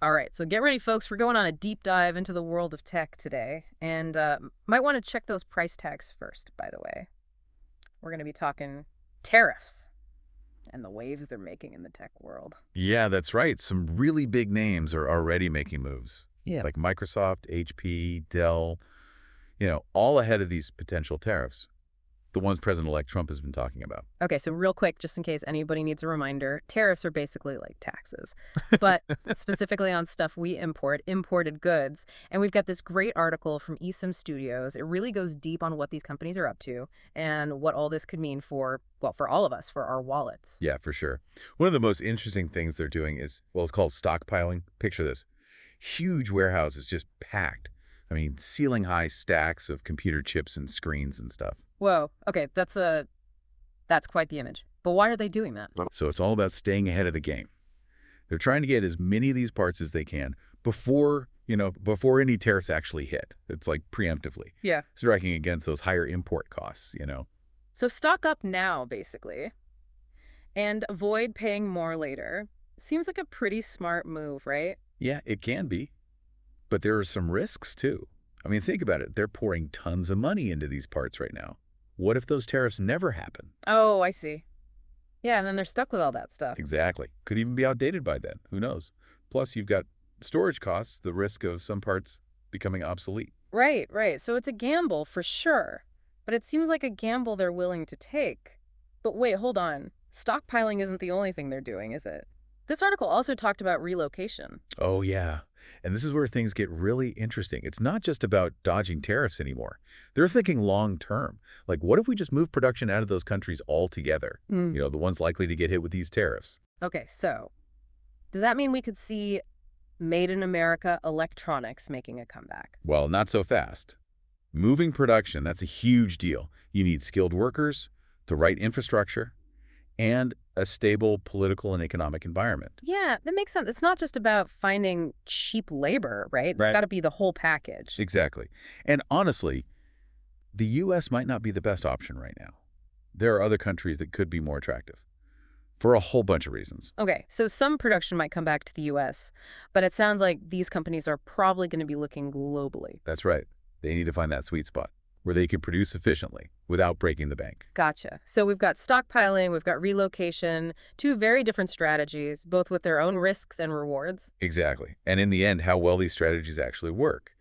All right, so get ready, folks. We're going on a deep dive into the world of tech today, and might want to check those price tags first, by the way. We're going to be talking tariffs and the waves they're making in the tech world. Yeah, that's right. Some really big names are already making moves, Yeah. like Microsoft, HP, Dell, all ahead of these potential tariffs, the ones President-elect Trump has been talking about. Okay, so real quick, just in case anybody needs a reminder, tariffs are basically like taxes, but specifically on stuff we import, imported goods. And we've got this great article from eSIM Studios. It really goes deep on what these companies are up to and what all this could mean for, well, for all of us, for our wallets. Yeah, for sure. One of the most interesting things they're doing is, well, it's called stockpiling. Picture this. Huge warehouses just packed. I mean, ceiling-high stacks of computer chips and screens and stuff. Whoa, okay, that's quite the image. But why are they doing that? So it's all about staying ahead of the game. They're trying to get as many of these parts as they can before any tariffs actually hit. It's like preemptively, Yeah. striking against those higher import costs. So stock up now, basically, and avoid paying more later. Seems like a pretty smart move, right? Yeah, it can be, but there are some risks too. I mean, think about it. They're pouring tons of money into these parts right now. What if those tariffs never happen? Oh, I see. Yeah, and then they're stuck with all that stuff. Exactly. Could even be outdated by then. Who knows? Plus, you've got storage costs, the risk of some parts becoming obsolete. Right, right. So it's a gamble for sure. But it seems like a gamble they're willing to take. But wait, hold on. Stockpiling isn't the only thing they're doing, is it? This article also talked about relocation. Oh, yeah. And this is where things get really interesting. It's not just about dodging tariffs anymore. They're thinking long term. Like, what if we just move production out of those countries altogether? Mm. The ones likely to get hit with these tariffs. Okay, so does that mean we could see Made in America electronics making a comeback? Well, not so fast. Moving production, that's a huge deal. You need skilled workers, the right infrastructure, and a stable political and economic environment. Yeah, that makes sense. It's not just about finding cheap labor, right? It's Right. got to be the whole package. Exactly. And honestly, the U.S. might not be the best option right now. There are other countries that could be more attractive for a whole bunch of reasons. Okay, so some production might come back to the US, but it sounds like these companies are probably going to be looking globally. That's right. They need to find that sweet spot where they can produce efficiently without breaking the bank. Gotcha. So we've got stockpiling, we've got relocation, two very different strategies, both with their own risks and rewards. Exactly. And in the end, how well these strategies actually work.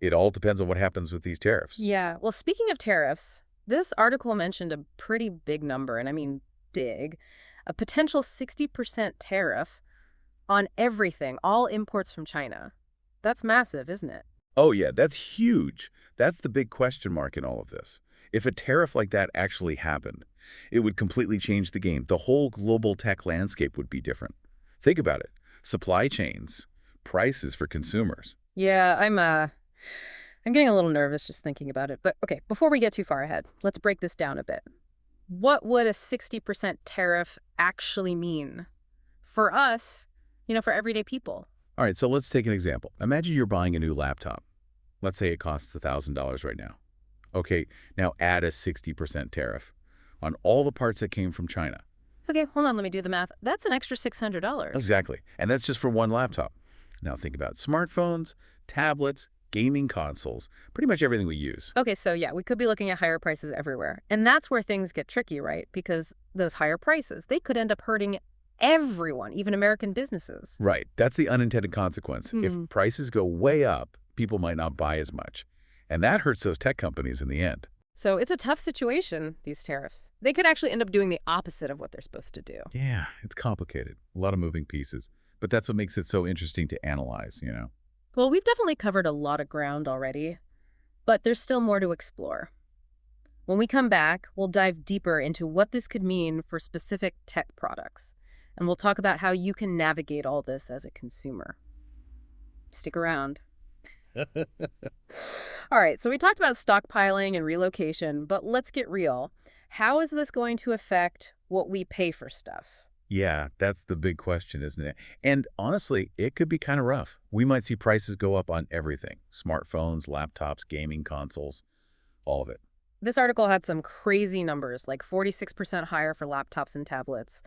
It all depends on what happens with these tariffs. Yeah, well, speaking of tariffs, this article mentioned a pretty big number, and I mean big, a potential 60% tariff on everything, all imports from China. That's massive, isn't it? Oh, yeah, that's huge. That's the big question mark in all of this. If a tariff like that actually happened, it would completely change the game. The whole global tech landscape would be different. Think about it. Supply chains, prices for consumers. Yeah, I'm getting a little nervous just thinking about it. But okay, before we get too far ahead, let's break this down a bit. What would a 60% tariff actually mean for us, for everyday people? All right, so let's take an example. Imagine you're buying a new laptop. Let's say it costs $1,000 right now. Okay, now add a 60% tariff on all the parts that came from China. Okay, hold on, let me do the math. That's an extra $600. Exactly. And that's just for one laptop. Now think about smartphones, tablets, gaming consoles, pretty much everything we use. Okay, so yeah, we could be looking at higher prices everywhere. And that's where things get tricky, right? Because those higher prices, they could end up hurting everyone, even American businesses. Right. That's the unintended consequence. Hmm. If prices go way up, people might not buy as much. And that hurts those tech companies in the end. So it's a tough situation, these tariffs. They could actually end up doing the opposite of what they're supposed to do. Yeah, it's complicated. A lot of moving pieces. But that's what makes it so interesting to analyze. Well, we've definitely covered a lot of ground already, but there's still more to explore. When we come back, we'll dive deeper into what this could mean for specific tech products, and we'll talk about how you can navigate all this as a consumer. Stick around. All right, so we talked about stockpiling and relocation, but let's get real. How is this going to affect what we pay for stuff? Yeah, that's the big question, isn't it? And honestly, it could be kind of rough. We might see prices go up on everything. Smartphones, laptops, gaming consoles, all of it. This article had some crazy numbers, like 46% higher for laptops and tablets,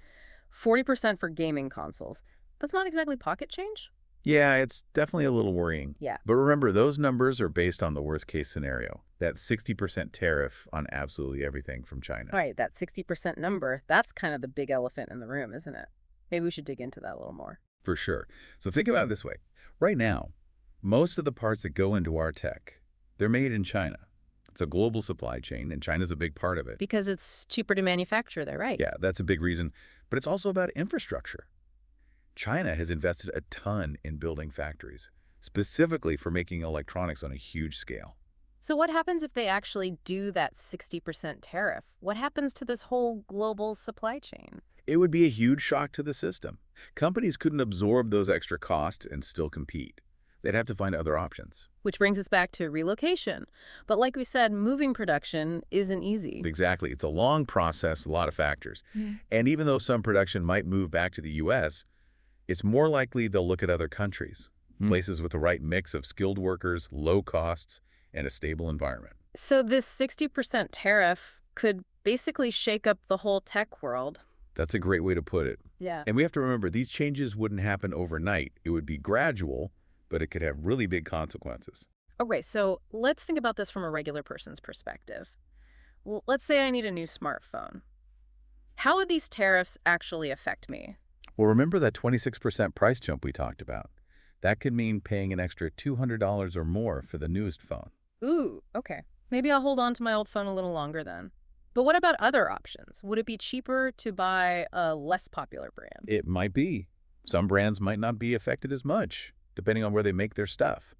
40% for gaming consoles. That's not exactly pocket change. Yeah, it's definitely a little worrying. Yeah. But remember, those numbers are based on the worst-case scenario, that 60% tariff on absolutely everything from China. All right, that 60% number, that's kind of the big elephant in the room, isn't it? Maybe we should dig into that a little more. For sure. So think about it this way. Right now, most of the parts that go into our tech, they're made in China. It's a global supply chain, and China's a big part of it. Because it's cheaper to manufacture there, right? Yeah, that's a big reason. But it's also about infrastructure. China has invested a ton in building factories, specifically for making electronics on a huge scale. So what happens if they actually do that 60% tariff? What happens to this whole global supply chain? It would be a huge shock to the system. Companies couldn't absorb those extra costs and still compete. They'd have to find other options. Which brings us back to relocation. But like we said, moving production isn't easy. Exactly. It's a long process, a lot of factors. And even though some production might move back to the U.S., it's more likely they'll look at other countries, places with the right mix of skilled workers, low costs, and a stable environment. So this 60% tariff could basically shake up the whole tech world. That's a great way to put it. Yeah. And we have to remember, these changes wouldn't happen overnight. It would be gradual, but it could have really big consequences. Okay, so let's think about this from a regular person's perspective. Let's say I need a new smartphone. How would these tariffs actually affect me? Well, remember that 26% price jump we talked about? That could mean paying an extra $200 or more for the newest phone. Ooh, okay. Maybe I'll hold on to my old phone a little longer then. But what about other options? Would it be cheaper to buy a less popular brand? It might be. Some brands might not be affected as much, depending on where they make their stuff.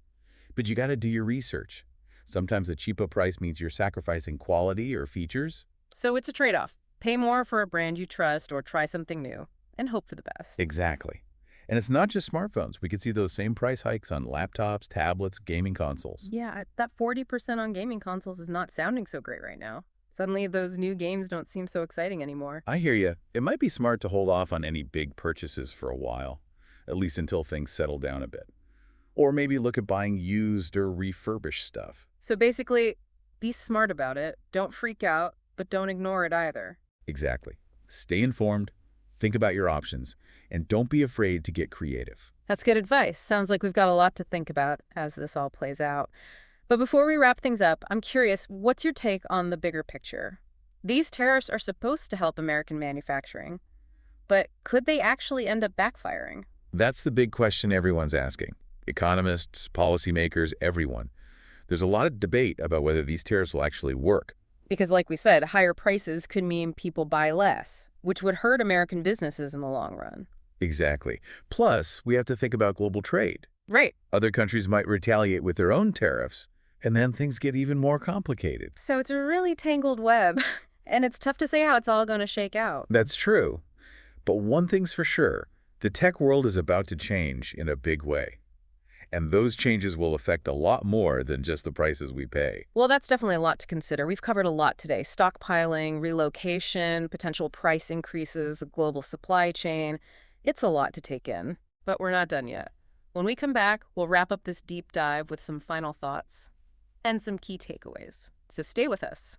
But you got to do your research. Sometimes a cheaper price means you're sacrificing quality or features. So it's a trade-off. Pay more for a brand you trust or try something new and hope for the best. Exactly. And it's not just smartphones. We could see those same price hikes on laptops, tablets, gaming consoles. Yeah, that 40% on gaming consoles is not sounding so great right now. Suddenly, those new games don't seem so exciting anymore. I hear you. It might be smart to hold off on any big purchases for a while, at least until things settle down a bit. Or maybe look at buying used or refurbished stuff. So basically, be smart about it. Don't freak out, but don't ignore it either. Exactly. Stay informed, think about your options, and don't be afraid to get creative. That's good advice. Sounds like we've got a lot to think about as this all plays out. But before we wrap things up, I'm curious, what's your take on the bigger picture? These tariffs are supposed to help American manufacturing, but could they actually end up backfiring? That's the big question everyone's asking. Economists, policymakers, everyone. There's a lot of debate about whether these tariffs will actually work. Because like we said, higher prices could mean people buy less, which would hurt American businesses in the long run. Exactly. Plus, we have to think about global trade. Right. Other countries might retaliate with their own tariffs, and then things get even more complicated. So it's a really tangled web, and it's tough to say how it's all going to shake out. That's true. But one thing's for sure, the tech world is about to change in a big way. And those changes will affect a lot more than just the prices we pay. Well, that's definitely a lot to consider. We've covered a lot today. Stockpiling, relocation, potential price increases, the global supply chain. It's a lot to take in. But we're not done yet. When we come back, we'll wrap up this deep dive with some final thoughts and some key takeaways. So stay with us.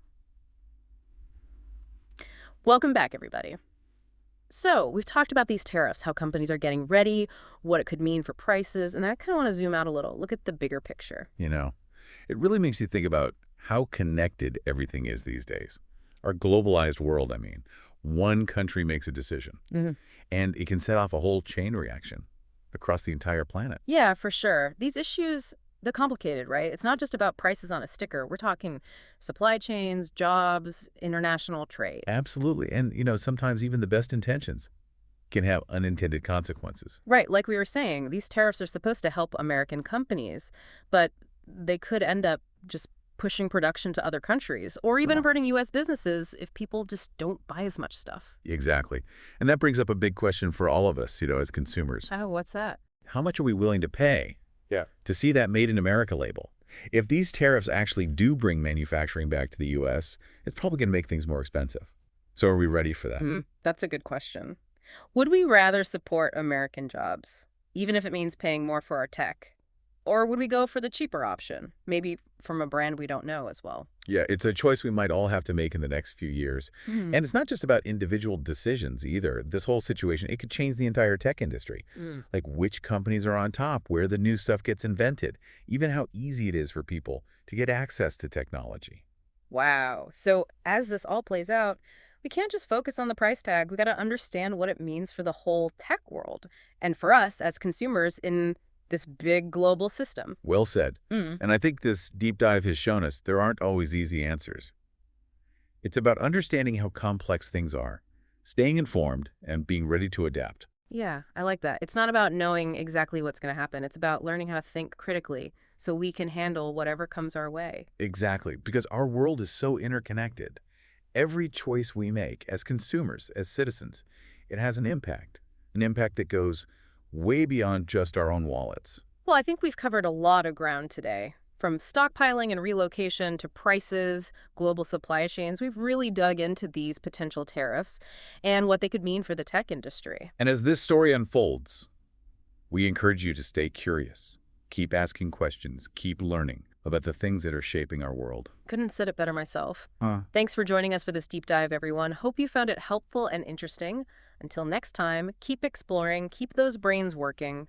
Welcome back, everybody. So we've talked about these tariffs, how companies are getting ready, what it could mean for prices, and I kind of want to zoom out a little, look at the bigger picture. You know, it really makes you think about how connected everything is these days. Our globalized world, I mean. One country makes a decision, and it can set off a whole chain reaction across the entire planet. Yeah, for sure. These issues, they're complicated, right? It's not just about prices on a sticker. We're talking supply chains, jobs, international trade. Absolutely. And, sometimes even the best intentions can have unintended consequences. Right, like we were saying, these tariffs are supposed to help American companies, but they could end up just pushing production to other countries or even hurting U.S. businesses if people just don't buy as much stuff. Exactly. And that brings up a big question for all of us, as consumers. Oh, what's that? How much are we willing to pay to see that Made in America label? If these tariffs actually do bring manufacturing back to the U.S., it's probably going to make things more expensive. So are we ready for that? That's a good question. Would we rather support American jobs, even if it means paying more for our tech? Or would we go for the cheaper option, maybe from a brand we don't know as well. Yeah, it's a choice we might all have to make in the next few years. Hmm. And it's not just about individual decisions either. This whole situation, it could change the entire tech industry. Mm. Like which companies are on top, where the new stuff gets invented, even how easy it is for people to get access to technology. Wow. So as this all plays out, we can't just focus on the price tag. We got to understand what it means for the whole tech world and for us as consumers in this big global system. Well said. Mm. And I think this deep dive has shown us there aren't always easy answers. It's about understanding how complex things are, staying informed, and being ready to adapt. Yeah, I like that. It's not about knowing exactly what's going to happen. It's about learning how to think critically so we can handle whatever comes our way. Exactly, because our world is so interconnected. Every choice we make as consumers, as citizens, it has an impact that goes way beyond just our own wallets. Well, I think we've covered a lot of ground today. From stockpiling and relocation to prices, global supply chains, we've really dug into these potential tariffs and what they could mean for the tech industry. And as this story unfolds, we encourage you to stay curious, keep asking questions, keep learning about the things that are shaping our world. Couldn't have said it better myself. Huh. Thanks for joining us for this deep dive, everyone. Hope you found it helpful and interesting. Until next time, keep exploring, keep those brains working.